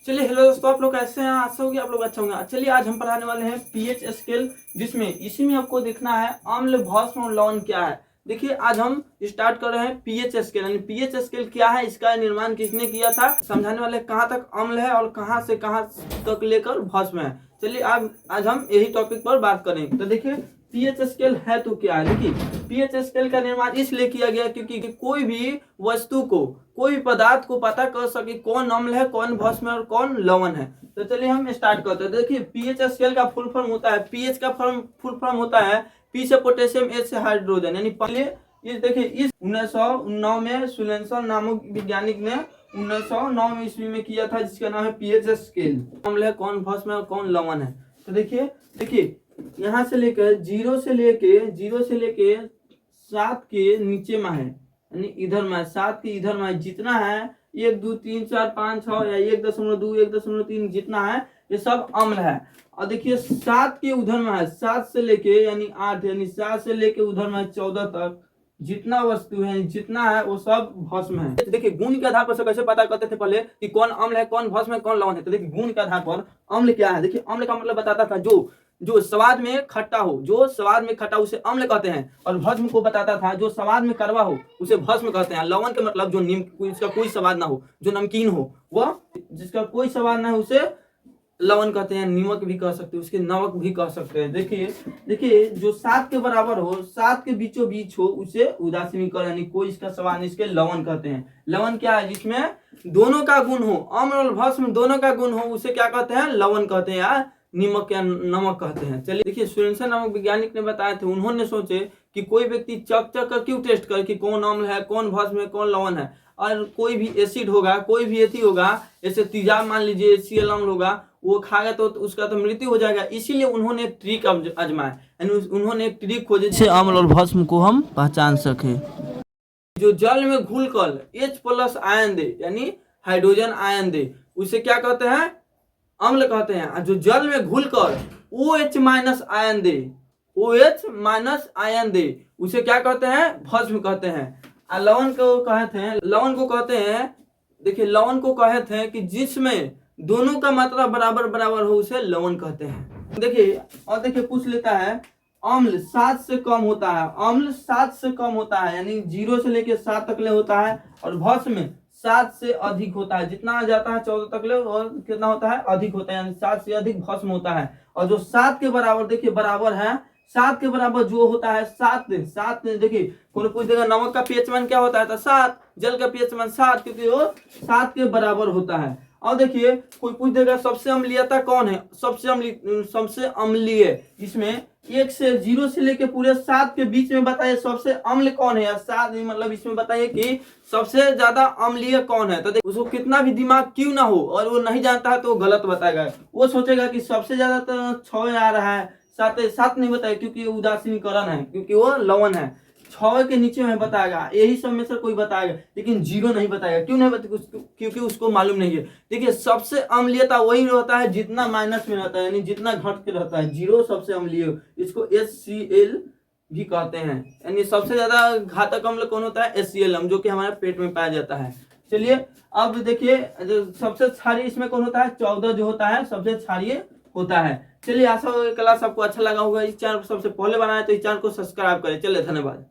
चलिए हेलो दोस्तों, आप लोग कैसे हैं? आशा होगी आप लोग अच्छा होंगे। चलिए आज हम पढ़ाने वाले हैं पीएच स्केल, जिसमें इसी में आपको देखना है अम्ल, भस्म और लवण क्या है। देखिए आज हम स्टार्ट कर रहे हैं पीएच स्केल। यानी पीएच स्केल क्या है, इसका निर्माण किसने किया था, समझाने वाले कहाँ तक अम्ल है और कहाँ से कहाँ तक लेकर भस्म है। चलिए आज हम यही टॉपिक पर बात करेंगे। तो देखिए पीएच स्केल है तो क्या है। देखिए पीएच स्केल का निर्माण इसलिए किया गया क्योंकि कोई भी वस्तु को, कोई भी पदार्थ को पता कर सके कौन अम्ल है, कौन भस्म है और कौन लवण है। तो चलिए हम स्टार्ट करते हैं। देखिए पीएच स्केल का फुल फॉर्म होता है, पीएच का फुल फॉर्म होता है पी से पोटेशियम, एच से हाइड्रोजन। यानी पहले ये देखिए इस 1909 में सुलेंसन नामक वैज्ञानिक ने 1909 ईस्वी में किया था, जिसका नाम है पीएच स्केल। अम्ल है, कौन भस्म है और कौन लवण है। तो देखिए यहाँ से लेकर जीरो से लेके 7 के नीचे में है, यानी इधर में 7 के इधर में जितना है 1 2 3 4 5 6 या 1.2 1.3 जितना है ये सब अम्ल है। और देखिए 7 के उधर में है, 7 से लेके यानी 8, यानी 7 से लेके उधर में 14 तक जितना वस्तु है, जितना है वो सब भस्म है। देखिए गुण के आधार पर कैसे पता करते थे पहले कि कौन अम्ल है, कौन भस्म है, कौन लवण है। तो देखिए गुण के आधार पर अम्ल क्या है। देखिए अम्ल का मतलब बताता था जो स्वाद में खट्टा हो, जो स्वाद में खट्टा उसे अम्ल कहते हैं। और भस्म को बताता था जो स्वाद में कड़वा हो उसे भस्म कहते हैं। लवण के मतलब जो इसका कोई स्वाद ना हो, जो नमकीन हो, वह जिसका कोई स्वाद ना हो उसे लवण कहते हैं। नीमक भी कह सकते हैं, उसके नमक भी कह सकते हैं। देखिए जो 7 के बराबर हो, 7 के बीचों बीच हो उसे उदासीनीकरण, यानी कोई इसका स्वाद नहीं, इसके लवण कहते हैं। लवण क्या है, जिसमें दोनों का गुण हो, अम्ल और भस्म दोनों का गुण हो उसे क्या कहते हैं, लवण कहते हैं या नीमक या नमक कहते हैं। चलिए देखिए सुलेंसन नामक वैज्ञानिक ने बताया थे, उन्होंने सोचे कि कोई व्यक्ति चक कर क्यों टेस्ट करे कि कौन अम्ल है, कौन भस्म है, कौन लवण है। और कोई भी एसिड होगा, कोई भी एथी होगा, जैसे तेजाब मान लीजिए HCl अम्ल होगा, वो खाएगा तो उसका तो मृत्यु हो जाएगा। इसीलिए उन्होंने एक ट्रिक आजमाया, यानी उन्होंने एक ट्रिक खोजी जिससे अम्ल और भस्म को हम पहचान सके। जो जल में घुलकर H+ आयन दे, यानी हाइड्रोजन आयन दे, उसे क्या कहते हैं, अम्ल कहते हैं। और जो जल में घुलकर OH- आयन दे, OH- आयन दे, उसे क्या कहते हैं, भस्म कहते हैं। और लवण को कहते हैं, देखिए लवण को कहते हैं कि जिसमें दोनों का मात्रा बराबर हो उसे लवण कहते हैं। देखिए पूछ लेता है अम्ल 7 से कम होता है, अम्ल 7 से कम होता है, यानी 0 से लेके 7 तक ले होता है। और भस्म 7 से अधिक होता है, जितना आ जाता है 14 तक ले और कितना होता है, अधिक होता है, यानी 7 से अधिक भस्म होता है। और जो 7 के बराबर, देखिए बराबर है, 7 के बराबर जो होता है 7 देखिए कोई पूछ देगा नमक का पीएच मान क्या होता है, तो 7, जल का पीएच मान 7, क्योंकि वो 7 के बराबर होता है। और देखिए कोई पूछ देगा सबसे अम्लीयता कौन है, सबसे अम्लीय, इसमें 1 से 0 से लेके पूरे 7 के बीच में बताइए सबसे अम्ल कौन है। 7 मतलब इसमें बताइए कि सबसे ज्यादा अम्लीय कौन है। तो देखिए उसको कितना भी दिमाग क्यों ना हो और वो नहीं जानता है तो वो गलत बताएगा। वो सोचेगा कि सबसे ज्यादा तो 6 आ रहा है, 7 नहीं बताएगा क्योंकि उदासीनीकरण है, क्योंकि वो लवण है। 6 के नीचे में बताएगा, यही सब में से कोई बताएगा, लेकिन 0 नहीं बताएगा। क्यों नहीं बताएगा, क्योंकि उसको मालूम नहीं है। देखिए सबसे अम्लीयता वही होता है जितना माइनस में रहता है, यानी जितना घट के रहता है। 0 सबसे अम्लीय, इसको HCl भी कहते हैं। यानी सबसे ज्यादा घातक अम्ल कौन होता है, HCl अम्ल, जो कि हमारे पेट में पाया जाता है। चलिए अब देखिए सबसे क्षारीय इसमें कौन होता है, 14 जो होता है सबसे क्षारीय होता है। चलिए आशा क्लास आपको अच्छा लगा होगा। इस चैनल को सबसे पहले बनाया तो इस चैनल को सब्सक्राइब करें। चलिए धन्यवाद।